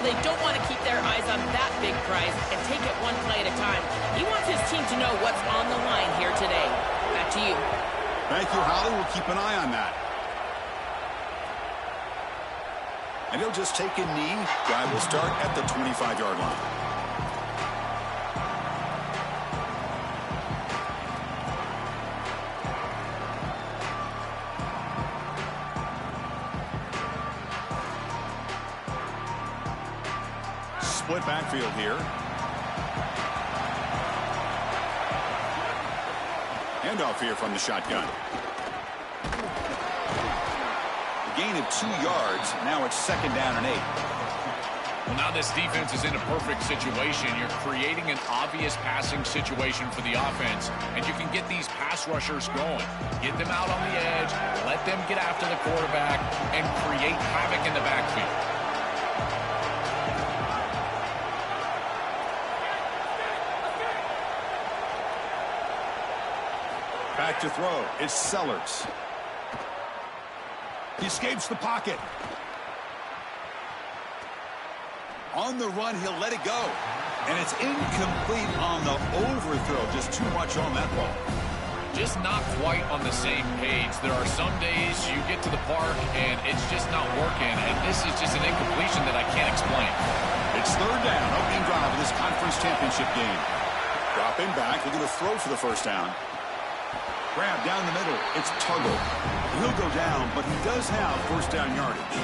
well, they don't want to keep their eyes on that big prize and take it one play at a time. He wants his team to know what's on the line here today. Back to you. Thank you, Holly. We'll keep an eye on that. And he'll just take a knee. Guy will start at the 25-yard line. Split backfield here. Handoff here from the shotgun. A gain of 2 yards. Now it's 2nd down and 8. Well, now this defense is in a perfect situation. You're creating an obvious passing situation for the offense, and you can get these pass rushers going. Get them out on the edge, let them get after the quarterback, and create havoc in the backfield. Back to throw. It's Sellers. He escapes the pocket. On the run, he'll let it go. And it's incomplete on the overthrow. Just too much on that ball. Just not quite on the same page. There are some days you get to the park and it's just not working. And this is just an incompletion that I can't explain. It's 3rd down. Opening drive of this conference championship game. Dropping back. They're going to throw for the 1st down. Grab down the middle. It's Tuggle. He'll go down, but he does have 1st down yardage.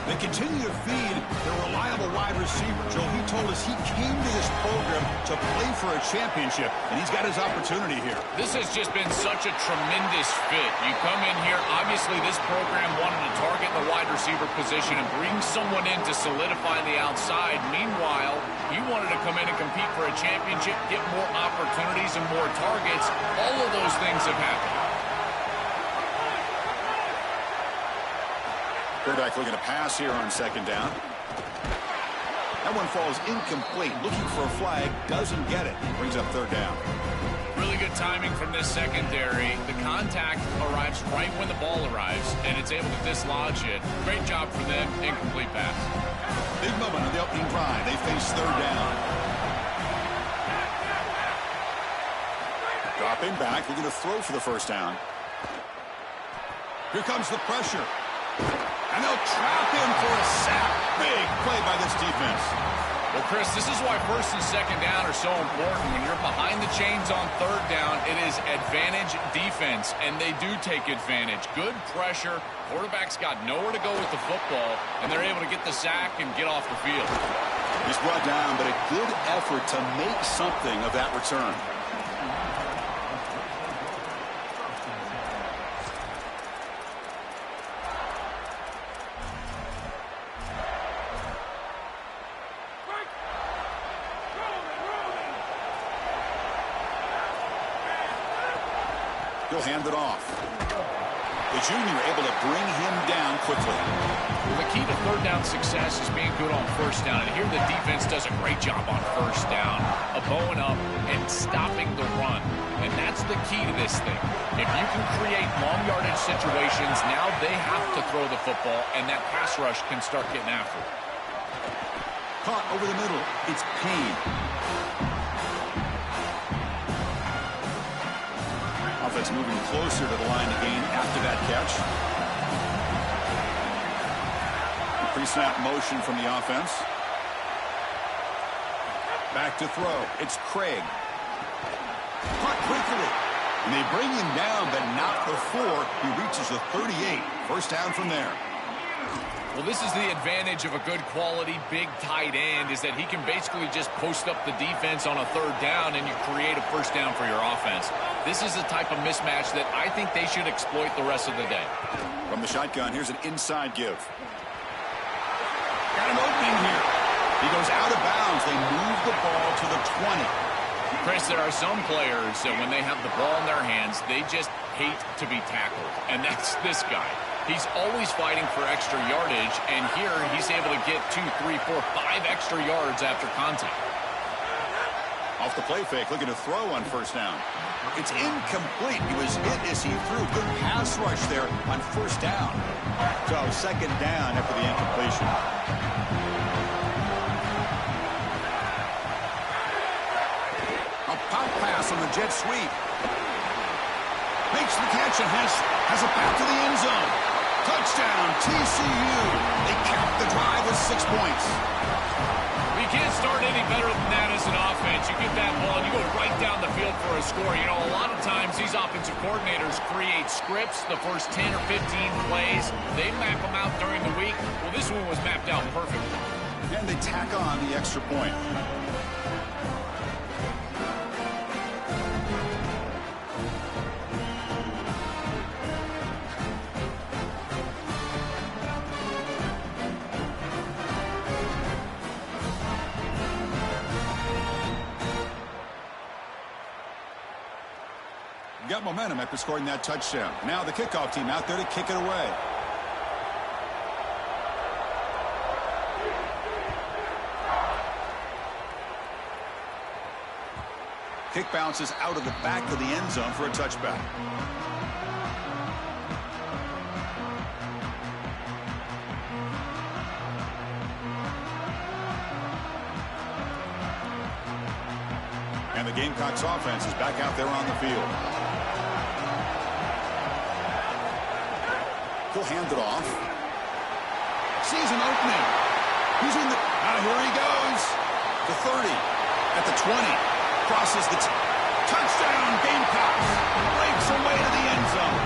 They continue to feed their reliable wide receiver. Joe, he told us he came to this program to play for a championship, and he's got his opportunity here. This has just been such a tremendous fit. You come in here, obviously this program wanted to target the wide receiver position and bring someone in to solidify the outside. Meanwhile, you wanted to come in and compete for a championship, get more opportunities and more targets. All of those things have happened. Quarterback looking to pass here on 2nd down. That one falls incomplete. Looking for a flag. Doesn't get it. Brings up 3rd down. Really good timing from this secondary. The contact arrives right when the ball arrives, and it's able to dislodge it. Great job for them. Incomplete pass. Big moment on the opening drive. They face 3rd down. Dropping back. Looking to throw for the 1st down. Here comes the pressure. And they'll trap him for a sack. Big play by this defense. Well, Chris, this is why 1st and 2nd down are so important. When you're behind the chains on 3rd down, it is advantage defense, and they do take advantage. Good pressure. Quarterback's got nowhere to go with the football, and they're able to get the sack and get off the field. He's brought down, but a good effort to make something of that return. He'll hand it off. The junior able to bring him down quickly. Well, the key to 3rd down success is being good on 1st down. And here the defense does a great job on 1st down, bowing up and stopping the run. And that's the key to this thing. If you can create long yardage situations, now they have to throw the football, and that pass rush can start getting after it. Caught over the middle. It's Payne. Offense moving closer to the line of gain after that catch. Pre-snap motion from the offense. Back to throw. It's Craig. Caught quickly. And they bring him down, but not before he reaches the 38. 1st down from there. Well, this is the advantage of a good quality big tight end, is that he can basically just post up the defense on a 3rd down and you create a 1st down for your offense. This is the type of mismatch that I think they should exploit the rest of the day. From the shotgun, here's an inside give. Got an opening here. He goes out of bounds. They move the ball to the 20. Chris, there are some players that when they have the ball in their hands, they just hate to be tackled. And that's this guy. He's always fighting for extra yardage, and here he's able to get 2, 3, 4, 5 extra yards after contact. Off the play fake, looking to throw on 1st down. It's incomplete. He was hit as he threw. Good pass rush there on 1st down. So 2nd down after the incompletion. jet sweep. Makes the catch and has it back to the end zone. Touchdown, TCU. They cap the drive with 6 points. You can't start any better than that as an offense. You get that ball and you go right down the field for a score. You know, a lot of times these offensive coordinators create scripts, the first 10 or 15 plays. They map them out during the week. Well, this one was mapped out perfectly. And they tack on the extra point. Got momentum after scoring that touchdown. Now the kickoff team out there to kick it away. Kick bounces out of the back of the end zone for a touchback. And the Gamecocks offense is back out there on the field. He'll hand it off. Sees an opening. He's in the... here he goes. The 30. At the 20. Crosses the... touchdown, Gamecocks. Breaks away to the end zone.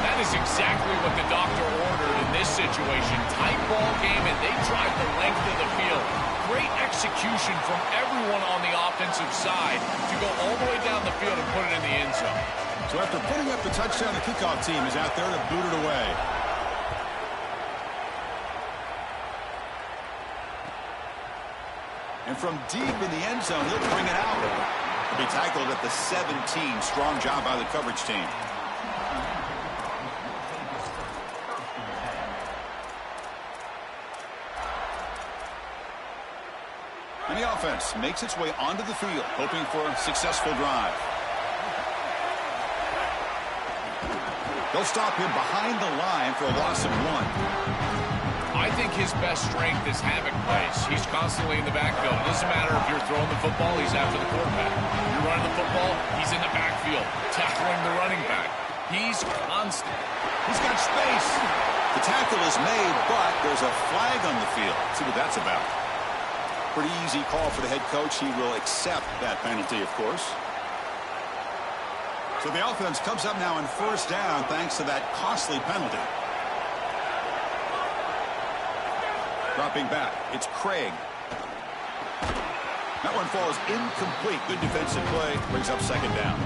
That is exactly what the doctor ordered in this situation. Tight ball game, and they drive the length of the field. Great execution from everyone on the offensive side to go all the way down the field and put it in the end zone. So after putting up the touchdown, the kickoff team is out there to boot it away. And from deep in the end zone, he'll bring it out. He'll be tackled at the 17. Strong job by the coverage team. And the offense makes its way onto the field, hoping for a successful drive. They'll stop him behind the line for a loss of 1. I think his best strength is havoc plays. He's constantly in the backfield. It doesn't matter if you're throwing the football, he's after the quarterback. You're running the football, he's in the backfield, tackling the running back. He's constant. He's got space. The tackle is made, but there's a flag on the field. Let's see what that's about. Pretty easy call for the head coach. He will accept that penalty, of course. So the offense comes up now in first down thanks to that costly penalty. Dropping back, it's Craig. That one falls incomplete. Good defensive play, brings up second down.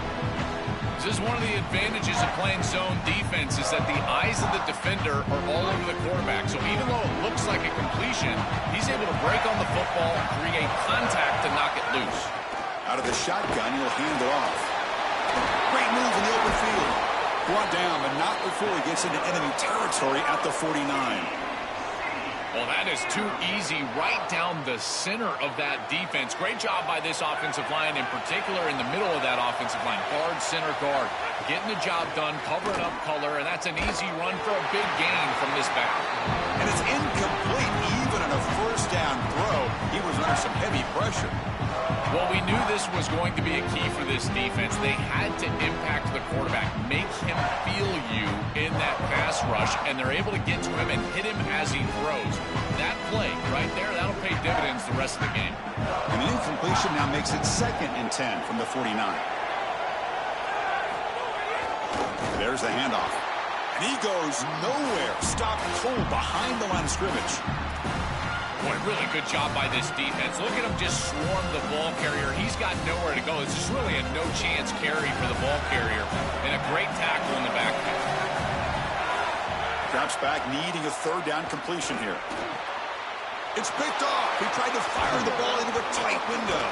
This is one of the advantages of playing zone defense is that the eyes of the defender are all over the quarterback. So even though it looks like a completion, he's able to break on the football, create contact to knock it loose. Out of the shotgun, he'll hand it off. Great move in the open field. Brought down, but not before he gets into enemy territory at the 49. Well, that is too easy right down the center of that defense. Great job by this offensive line, in particular in the middle of that offensive line. Hard center guard, getting the job done, covering up color, and that's an easy run for a big gain from this back. And it's incomplete even on a first down throw. He was under some heavy pressure. Well, we knew this was going to be a key for this defense. They had to impact the quarterback, make him feel you in that pass rush, and they're able to get to him and hit him as he throws. That play right there, that'll pay dividends the rest of the game. And the incompletion now makes it 2nd and 10 from the 49. There's the handoff. And he goes nowhere. Stopped cold behind the line of scrimmage. Boy, really good job by this defense. Look at him just swarm the ball carrier. He's got nowhere to go. It's just really a no-chance carry for the ball carrier. And a great tackle in the backfield. Drops back, needing a 3rd down completion here. It's picked off. He tried to fire the ball into a tight window.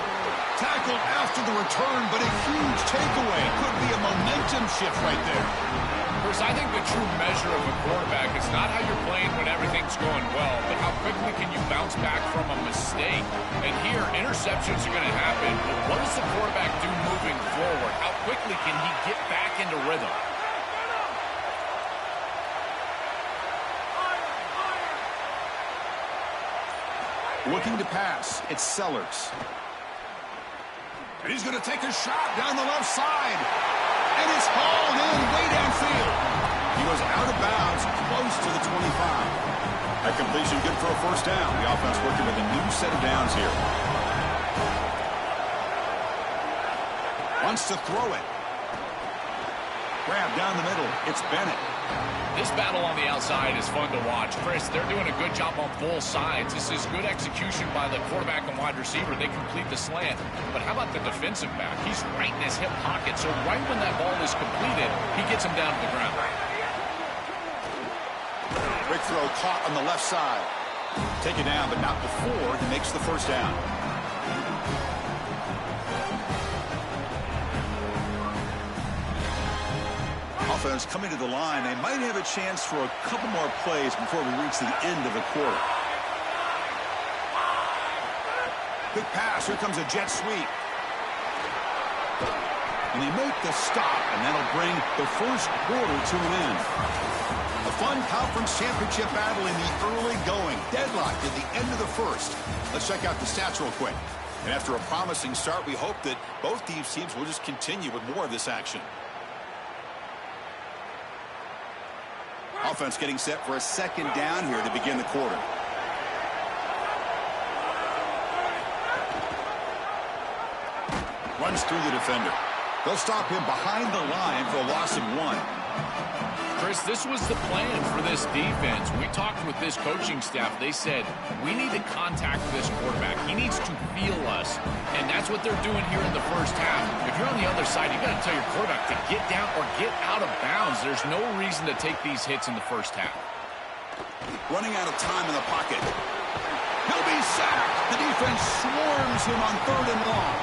Tackled after the return, but a huge takeaway. Could be a momentum shift right there. Bruce, I think the true measure of a quarterback is not how you're playing when everything's going well, but how quickly can you bounce back from a mistake. And here, interceptions are going to happen, but what does the quarterback do moving forward? How quickly can he get back into rhythm? Looking to pass, it's Sellers. And he's going to take a shot down the left side. And it's hauled in way downfield. He was out of bounds, close to the 25. That completion good for a first down. The offense working with a new set of downs here. Wants to throw it. Grab down the middle. It's Bennett. This battle on the outside is fun to watch. Chris, they're doing a good job on both sides. This is good execution by the quarterback and wide receiver. They complete the slant. But how about the defensive back? He's right in his hip pocket. So right when that ball is completed, he gets him down to the ground. Quick throw caught on the left side. Take it down, but not before he makes the first down. Offense coming to the line. They might have a chance for a couple more plays before we reach the end of the quarter. Quick pass. Here comes a jet sweep. And they make the stop, and that'll bring the first quarter to an end. A fun conference championship battle in the early going. Deadlocked at the end of the first. Let's check out the stats real quick. And after a promising start, we hope that both these teams will just continue with more of this action. Offense getting set for a second down here to begin the quarter. Runs through the defender. They'll stop him behind the line for a loss of 1. Chris, this was the plan for this defense. We talked with this coaching staff. They said, we need to contact this quarterback. He needs to feel us. And that's what they're doing here in the first half. If you're on the other side, you got to tell your quarterback to get down or get out of bounds. There's no reason to take these hits in the first half. Running out of time in the pocket. He'll be sacked. The defense swarms him on 3rd and long.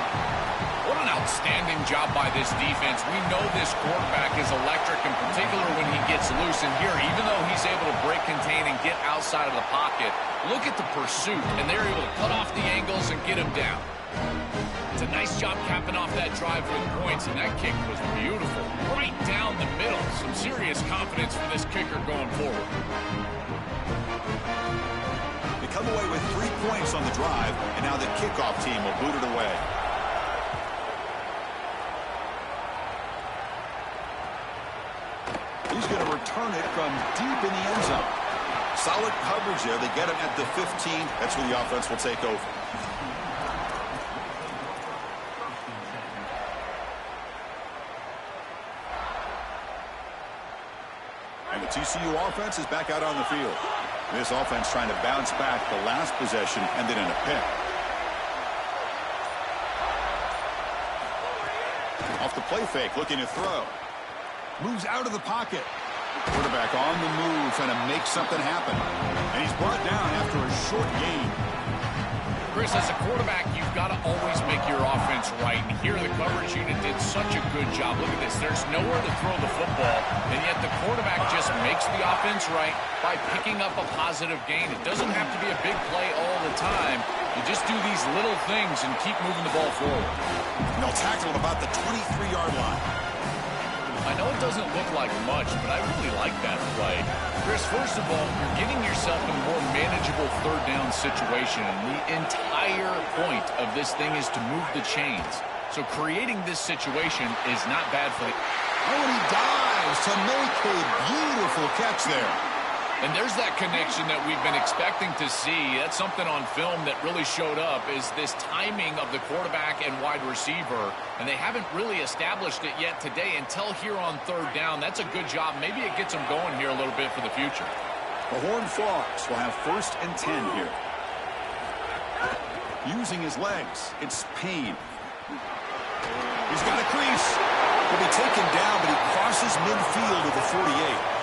What an outstanding job by this defense. We know this quarterback is electric, in particular when he gets loose. And here, even though he's able to break, contain, and get outside of the pocket, look at the pursuit. And they're able to cut off the angles and get him down. It's a nice job capping off that drive with points, and that kick was beautiful. Right down the middle. Some serious confidence for this kicker going forward. They come away with 3 points on the drive, and now the kickoff team will boot it away. He's going to return it from deep in the end zone. Solid coverage there. They get him at the 15. That's where the offense will take over. And the TCU offense is back out on the field. This offense trying to bounce back the last possession and then in a pick. Off the play fake, looking to throw. Moves out of the pocket. Quarterback on the move, trying to make something happen. And he's brought down after a short gain. Chris, as a quarterback, you've got to always make your offense right. And here the coverage unit did such a good job. Look at this. There's nowhere to throw the football, and yet the quarterback just makes the offense right by picking up a positive gain. It doesn't have to be a big play all the time. You just do these little things and keep moving the ball forward. And they'll tackle at about the 23-yard line. I know it doesn't look like much, but I really like that play. Chris, first of all, you're getting yourself in a more manageable 3rd down situation, and the entire point of this thing is to move the chains. So creating this situation is not bad for the... Oh, and he dives to make a beautiful catch there. And there's that connection that we've been expecting to see. That's something on film that really showed up, is this timing of the quarterback and wide receiver. And they haven't really established it yet today until here on 3rd down. That's a good job. Maybe it gets them going here a little bit for the future. The Horned Frogs will have 1st and 10 here. Using his legs, it's Payne. He's got a crease. He'll be taken down, but he crosses midfield at the 48.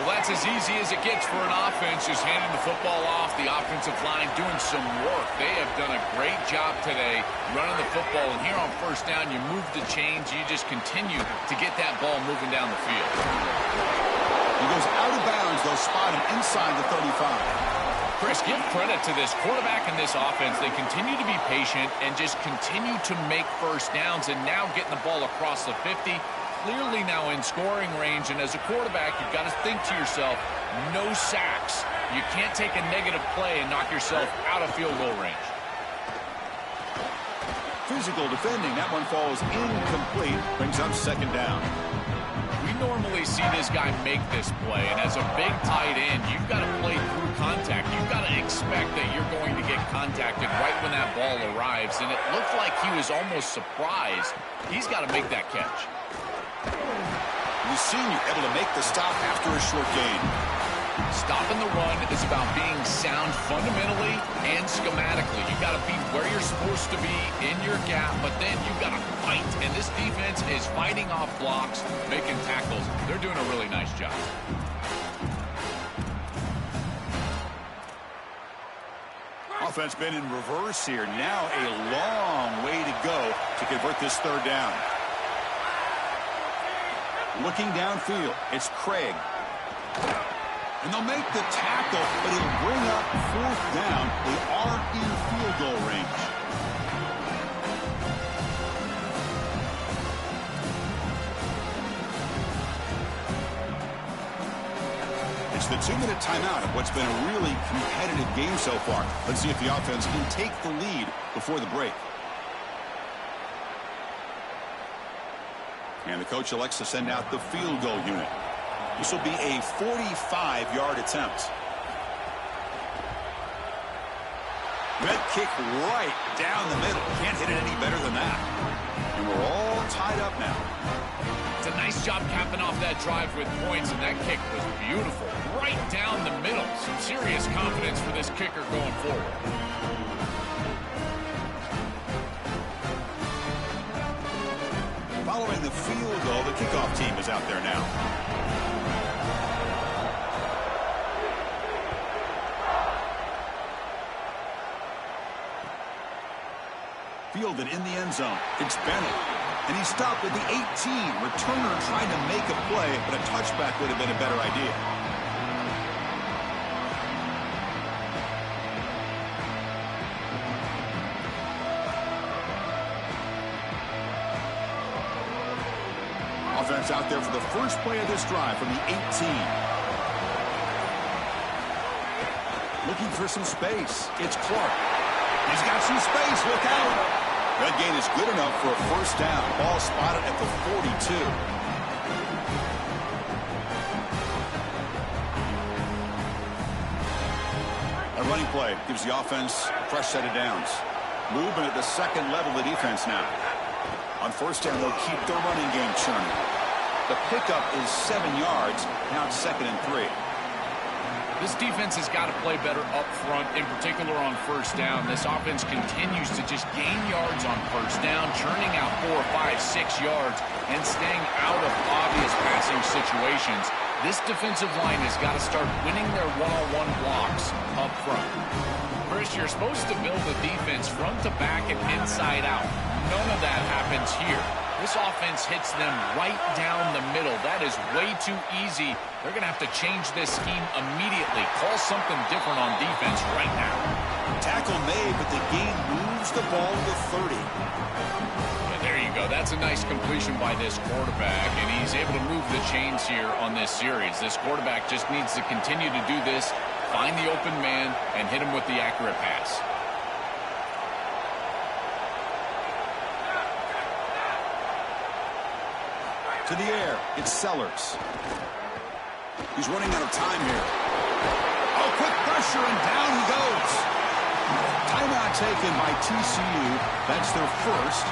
Well, that's as easy as it gets for an offense, just handing the football off. The offensive line doing some work. They have done a great job today running the football. And here on 1st down, you move the chains. You just continue to get that ball moving down the field. He goes out of bounds. They'll spot him inside the 35. Chris, give credit to this quarterback and this offense. They continue to be patient and just continue to make 1st downs, and now getting the ball across the 50. Clearly now in scoring range, and as a quarterback, you've got to think to yourself, no sacks. You can't take a negative play and knock yourself out of field goal range. physical defending. That one falls incomplete. Brings up second down. We normally see this guy make this play, and as a big tight end, you've got to play through contact. You've got to expect that you're going to get contacted right when that ball arrives, and it looked like he was almost surprised. He's got to make that catch. The senior able to make the stop after a short gain. Stopping the run is about being sound fundamentally and schematically. You've got to be where you're supposed to be in your gap, but then you've got to fight. And this defense is fighting off blocks, making tackles. They're doing a really nice job. Offense been in reverse here. Now a long way to go to convert this third down. Looking downfield, it's Craig. And they'll make the tackle, but it'll bring up fourth down. They are in field goal range. It's the 2-minute timeout of what's been a really competitive game so far. Let's see if the offense can take the lead before the break. And the coach elects to send out the field goal unit. This will be a 45-yard attempt. Red kick right down the middle. Can't hit it any better than that. And we're all tied up now. It's a nice job capping off that drive with points, and that kick was beautiful. Right down the middle. Some serious confidence for this kicker going forward. Following the field goal, the kickoff team is out there now. Fielded in the end zone. It's Bennett. And he stopped at the 18. Returner trying to make a play, but a touchback would have been a better idea. Offense out there for the first play of this drive from the 18. Looking for some space. It's Clark. He's got some space. Look out. That gain is good enough for a first down. Ball spotted at the 42. A running play gives the offense a fresh set of downs. Movement at the second level of the defense now. On first down, they'll keep their running game churning. The pickup is 7 yards. Now it's 2nd and 3. This defense has got to play better up front, in particular on first down. This offense continues to just gain yards on first down, churning out 4, 5, 6 yards, and staying out of obvious passing situations. This defensive line has got to start winning their one-on-one blocks up front. Chris, you're supposed to build a defense front to back and inside out. None of that happens here. This offense hits them right down the middle. That is way too easy. They're going to have to change this scheme immediately. Call something different on defense right now. Tackle made, but the game moves the ball to 30. And there you go. That's a nice completion by this quarterback, and he's able to move the chains here on this series. This quarterback just needs to continue to do this, find the open man, and hit him with the accurate pass. To the air, it's Sellers. He's running out of time here. Oh, quick pressure, and down he goes. Timeout taken by TCU. That's their first.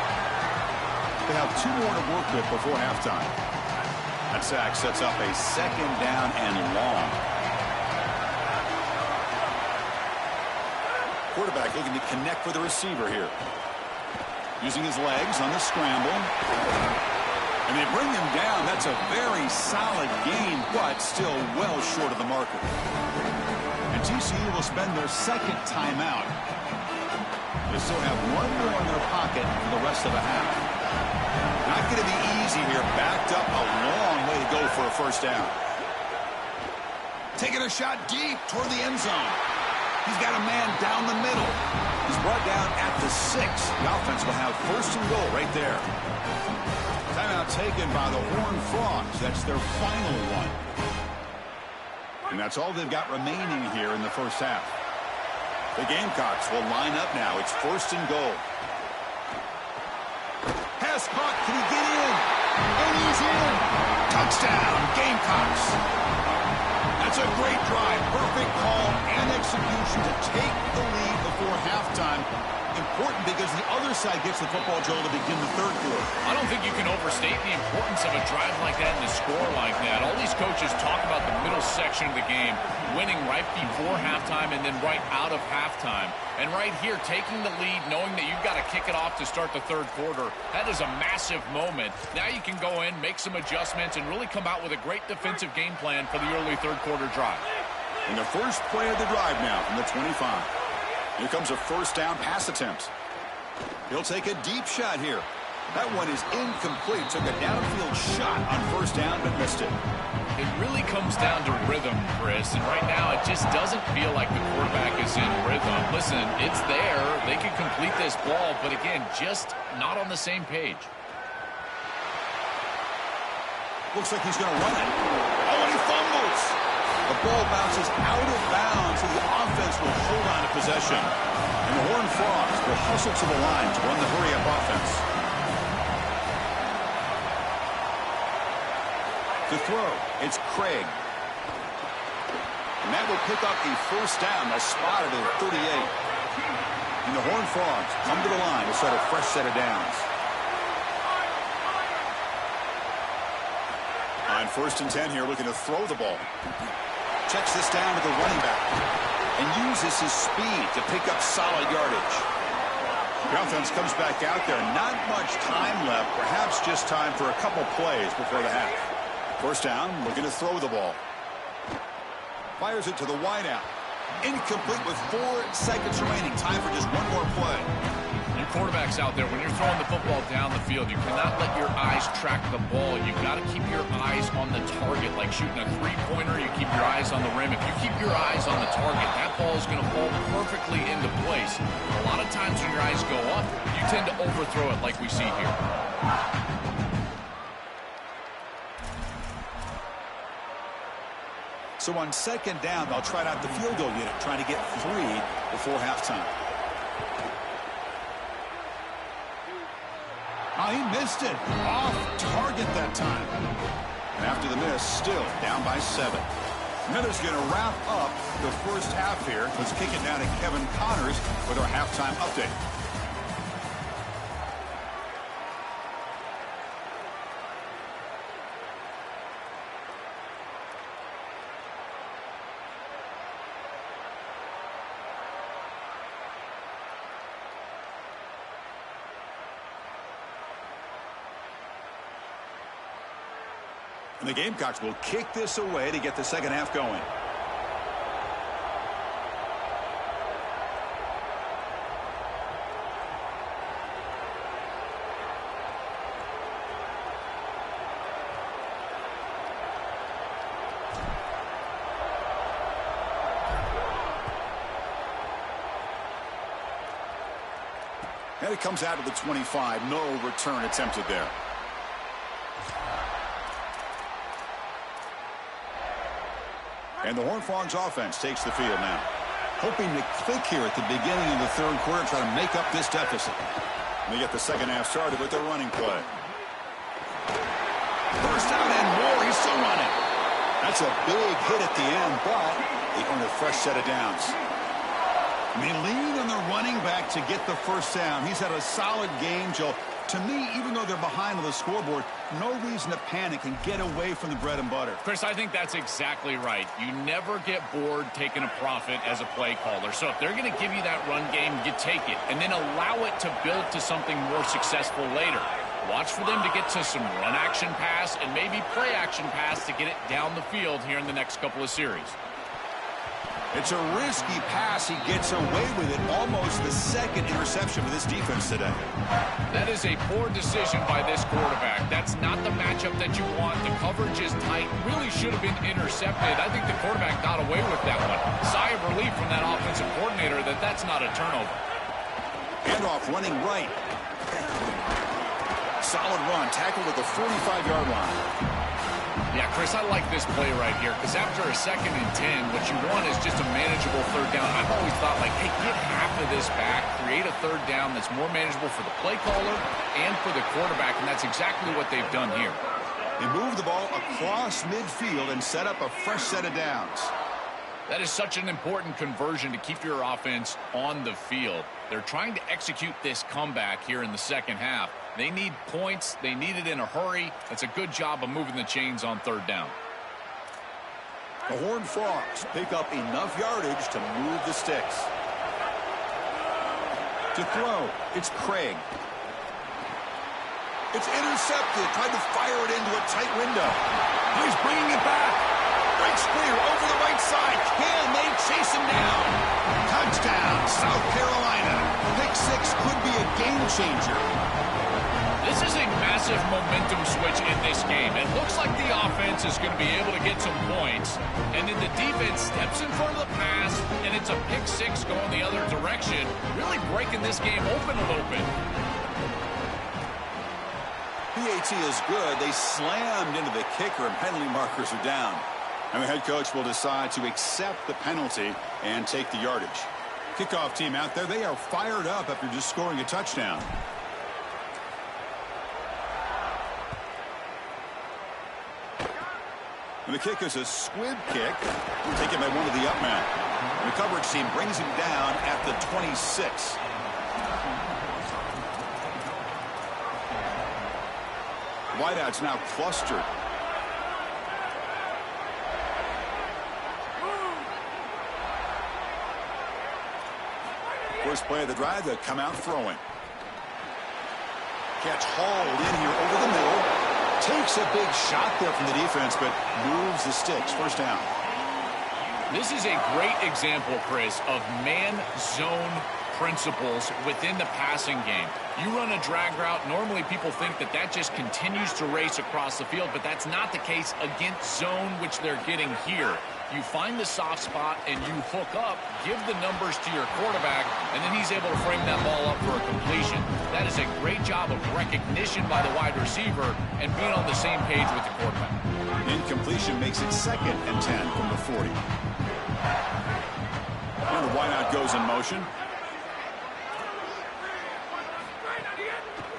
They have 2 more to work with before halftime. That sack sets up a 2nd down and long. Quarterback looking to connect with the receiver here. Using his legs on the scramble. And they bring him down. That's a very solid gain, but still well short of the marker. And TCU will spend their 2nd timeout. They still have 1 more in their pocket for the rest of the half. Not going to be easy here. Backed up a long way to go for a first down. Taking a shot deep toward the end zone. He's got a man down the middle. He's brought down at the 6. The offense will have 1st and goal right there. Timeout taken by the Horned Frogs. That's their final one. And that's all they've got remaining here in the first half. The Gamecocks will line up now. It's 1st and goal. pass caught. Can he get in? And he's in. Touchdown, Gamecocks. That's a great drive. Perfect call and execution to take the lead before halftime. Important because the other side gets the football, Joel, to begin the third quarter. I don't think you can overstate the importance of a drive like that and a score like that. All these coaches talk about the middle section of the game, winning right before halftime and then right out of halftime. And right here, taking the lead, knowing that you've got to kick it off to start the third quarter, that is a massive moment. Now you can go in, make some adjustments, and really come out with a great defensive game plan for the early third quarter drive. And the first play of the drive now from the 25. Here comes a first down pass attempt. He'll take a deep shot here. That one is incomplete. Took a downfield shot on first down, but missed it. It really comes down to rhythm, Chris, and right now it just doesn't feel like the quarterback is in rhythm. Listen, it's there. They can complete this ball, but again, just not on the same page. Looks like he's going to run it. Oh, and he fumbles. The ball bounces out of bounds, and the offense will hold on to possession. And the Horned Frogs will hustle to the line to run the hurry-up offense. To throw, it's Craig. And that will pick up the first down. They'll spot it at 38. And the Horned Frogs come to the line to set a fresh set of downs. On 1st and 10 here, looking to throw the ball. Checks this down to the running back and uses his speed to pick up solid yardage. The offense comes back out there. Not much time left. Perhaps just time for a couple plays before the half. First down, looking to throw the ball. Fires it to the wideout. Incomplete with 4 seconds remaining. Time for just one more play. Your quarterback's out there. When you're throwing the football down the field, you cannot let your eyes track the ball. You've got to keep your eyes on the target. Like shooting a three-pointer, you keep your eyes on the rim. If you keep your eyes on the target, that ball is going to fall perfectly into place. A lot of times when your eyes go up, you tend to overthrow it like we see here. So on 2nd down, they'll try out the field goal unit, trying to get 3 before halftime. Oh, he missed it. Off target that time. And after the miss, still down by 7. Miller's going to wrap up the first half here. Let's kick it down to Kevin Connors with our halftime update. And the Gamecocks will kick this away to get the second half going. And it comes out of the 25. No return attempted there. And the Horned Frogs offense takes the field now. Hoping to click here at the beginning of the third quarter, try to make up this deficit. And they get the second half started with their running play. First down and more. He's still running. That's a big hit at the end, but they earn a fresh set of downs. And they lean on the running back to get the first down. He's had a solid game, Joe. To me, even though they're behind on the scoreboard, no reason to panic and get away from the bread and butter. Chris, I think that's exactly right. You never get bored taking a profit as a play caller. So if they're going to give you that run game, you take it. And then allow it to build to something more successful later. Watch for them to get to some run action pass and maybe play action pass to get it down the field here in the next couple of series. It's a risky pass. He gets away with it. Almost the second interception for this defense today. That is a poor decision by this quarterback. That's not the matchup that you want. The coverage is tight. Really should have been intercepted. I think the quarterback got away with that one. Sigh of relief from that offensive coordinator that that's not a turnover. Handoff running right. Solid run. Tackled at the 45-yard line. Yeah, Chris, I like this play right here because after a 2nd and 10, what you want is just a manageable 3rd down. I've always thought, like, hey, get half of this back, create a 3rd down that's more manageable for the play caller and for the quarterback, and that's exactly what they've done here. They move the ball across midfield and set up a fresh set of downs. That is such an important conversion to keep your offense on the field. They're trying to execute this comeback here in the 2nd half. They need points. They need it in a hurry. That's a good job of moving the chains on 3rd down. The Horned Frogs pick up enough yardage to move the sticks. To throw, it's Craig. It's intercepted. Tried to fire it into a tight window. He's bringing it back. Breaks clear over the right side. Can they chase him down? Touchdown, South Carolina. Pick 6 could be a game changer. This is a massive momentum switch in this game. It looks like the offense is going to be able to get some points, and then the defense steps in front of the pass, and it's a pick 6 going the other direction, really breaking this game open a little bit. PAT is good. They slammed into the kicker, and penalty markers are down. And the head coach will decide to accept the penalty and take the yardage. Kickoff team out there, they are fired up after just scoring a touchdown. And the kick is a squib kick. Taken by one of the up men. The coverage team brings him down at the 26. Wideouts now clustered. First play of the drive, they'll come out throwing. Catch hauled in here over the middle. Takes a big shot there from the defense, but moves the sticks. First down. This is a great example, Chris, of man-zone principles within the passing game. You run a drag route, normally people think that that just continues to race across the field, but that's not the case against zone, which they're getting here. You find the soft spot and you hook up, give the numbers to your quarterback, and then he's able to frame that ball up for a completion. That is a great job of recognition by the wide receiver and being on the same page with the quarterback. Incompletion makes it 2nd and 10 from the 40. And the wideout goes in motion.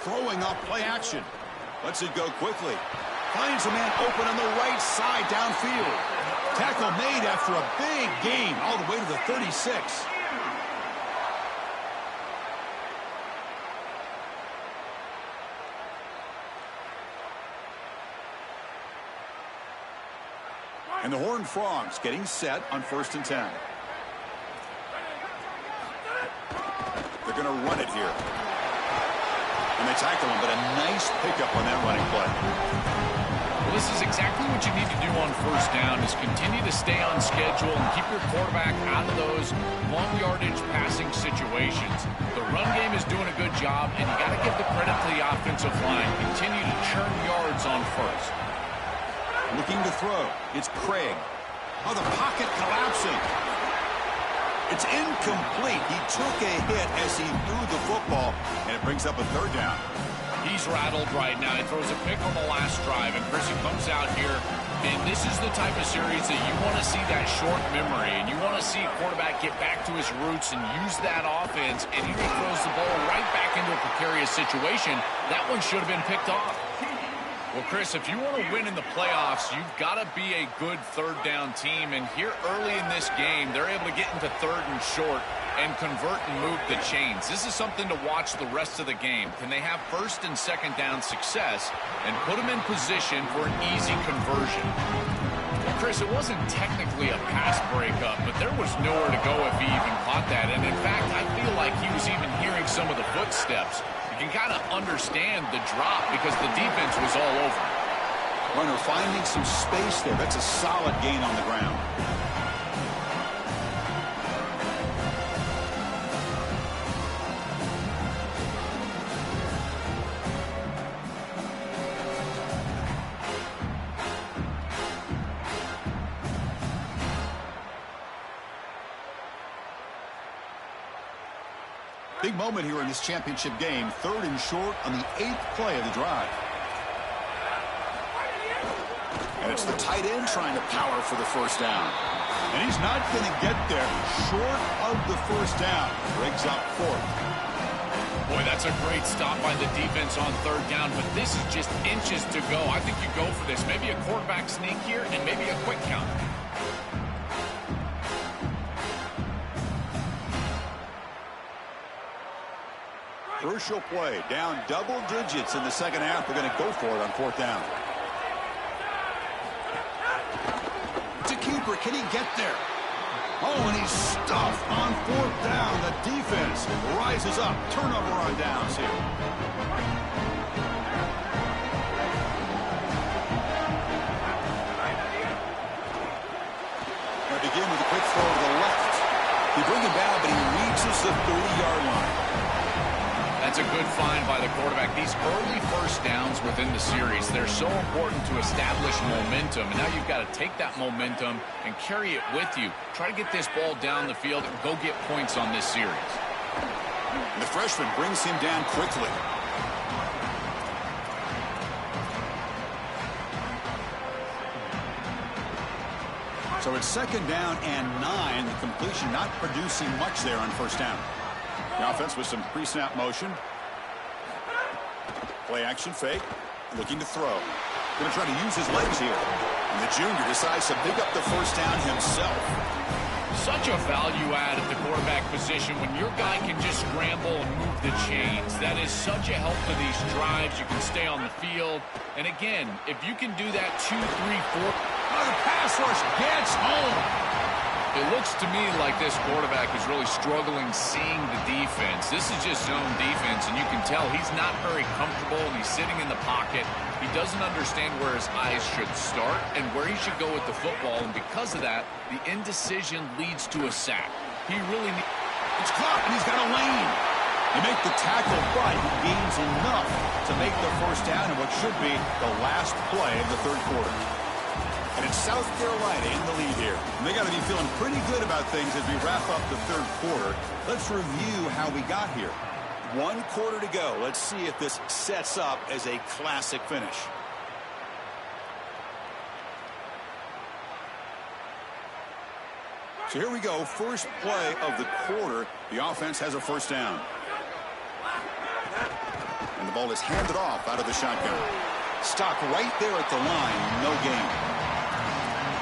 Throwing up play action. Lets it go quickly. Finds a man open on the right side downfield. Tackle made after a big gain all the way to the 36. And the Horned Frogs getting set on 1st and 10. They're going to run it here. And they tackle him, but a nice pickup on that running play. Well, this is exactly what you need to do on 1st down, is continue to stay on schedule and keep your quarterback out of those long yardage passing situations. The run game is doing a good job, and you got to give the credit to the offensive line. Continue to churn yards on 1st. Looking to throw. It's Craig. Oh, the pocket collapsing. It's incomplete. He took a hit as he threw the football, and it brings up a 3rd down. He's rattled right now. He throws a pick on the last drive, and Chris, he comes out here, and this is the type of series that you want to see that short memory, and you want to see a quarterback get back to his roots and use that offense, and here he throws the ball right back into a precarious situation. That one should have been picked off. Well, Chris, if you want to win in the playoffs, you've got to be a good 3rd down team. And here early in this game, they're able to get into 3rd and short and convert and move the chains. This is something to watch the rest of the game. Can they have 1st and 2nd down success and put them in position for an easy conversion? Well, Chris, it wasn't technically a pass breakup, but there was nowhere to go if he even caught that. And in fact, I feel like he was even hearing some of the footsteps. You can kind of understand the drop because the defense was all over. Runner finding some space there. That's a solid gain on the ground. Big moment here in this championship game. 3rd and short on the 8th play of the drive. And it's the tight end trying to power for the first down. And he's not going to get there short of the first down. Breaks up fourth. Boy, that's a great stop by the defense on third down, but this is just inches to go. I think you go for this. Maybe a quarterback sneak here and maybe a quick count. Crucial play. Down double digits in the second half. We're going to go for it on fourth down. To keeper. Can he get there? Oh, and he's stuffed on fourth down. The defense rises up. Turnover on downs here. They begin with a quick throw to the left. He brings him down, but he reaches the 30-yard line. That's a good find by the quarterback. These early first downs within the series, they're so important to establish momentum. And now you've got to take that momentum and carry it with you. Try to get this ball down the field and go get points on this series. And the freshman brings him down quickly. So it's second down and 9. The completion not producing much there on first down. The offense with some pre-snap motion. Play action fake. Looking to throw. Going to try to use his legs here. And the junior decides to pick up the first down himself. Such a value add at the quarterback position when your guy can just scramble and move the chains. That is such a help to these drives. You can stay on the field. And again, if you can do that 2, 3, 4. Oh, the pass rush gets home. It looks to me like this quarterback is really struggling seeing the defense. This is just zone defense, and you can tell he's not very comfortable, and he's sitting in the pocket. He doesn't understand where his eyes should start and where he should go with the football, and because of that, the indecision leads to a sack. He really needs... It's caught, and he's got a lane. They make the tackle, but he gains enough to make the first down in what should be the last play of the third quarter. And it's South Carolina in the lead here. And they got to be feeling pretty good about things as we wrap up the third quarter. Let's review how we got here. 1 quarter to go. Let's see if this sets up as a classic finish. So here we go. First play of the quarter. The offense has a first down. And the ball is handed off out of the shotgun. Stop right there at the line. No gain.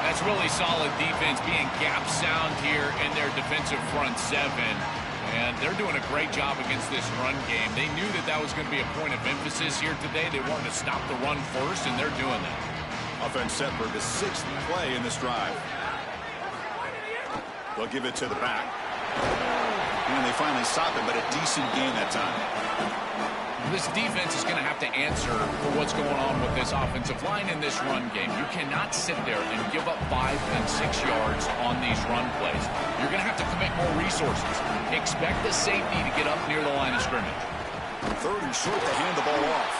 That's really solid defense, being gap sound here in their defensive front 7. And they're doing a great job against this run game. They knew that that was going to be a point of emphasis here today. They wanted to stop the run first, and they're doing that. Offense set for the 6th play in this drive. They'll give it to the back. And they finally stop it, but a decent gain that time. This defense is going to have to answer for what's going on with this offensive line in this run game. You cannot sit there and give up 5 and 6 yards on these run plays. You're going to have to commit more resources. Expect the safety to get up near the line of scrimmage. Third and short to hand the ball off.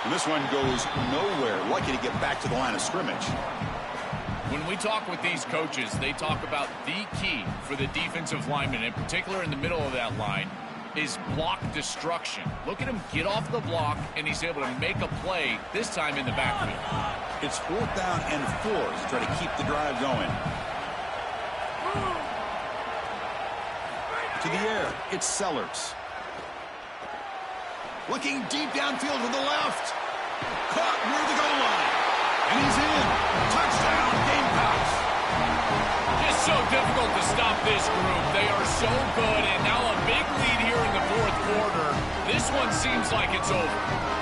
And this one goes nowhere. Lucky to get back to the line of scrimmage. When we talk with these coaches, they talk about the key for the defensive lineman, in particular in the middle of that line, is block destruction. Look at him get off the block, and he's able to make a play, this time in the backfield. It's 4th down and 4 to try to keep the drive going. To the air, it's Sellers. Looking deep downfield to the left. Caught near the goal line. And he's in. Touchdown, Gamecocks. Just so difficult to stop this group. They are so good, and now a big lead here in the 4th quarter. This one seems like it's over.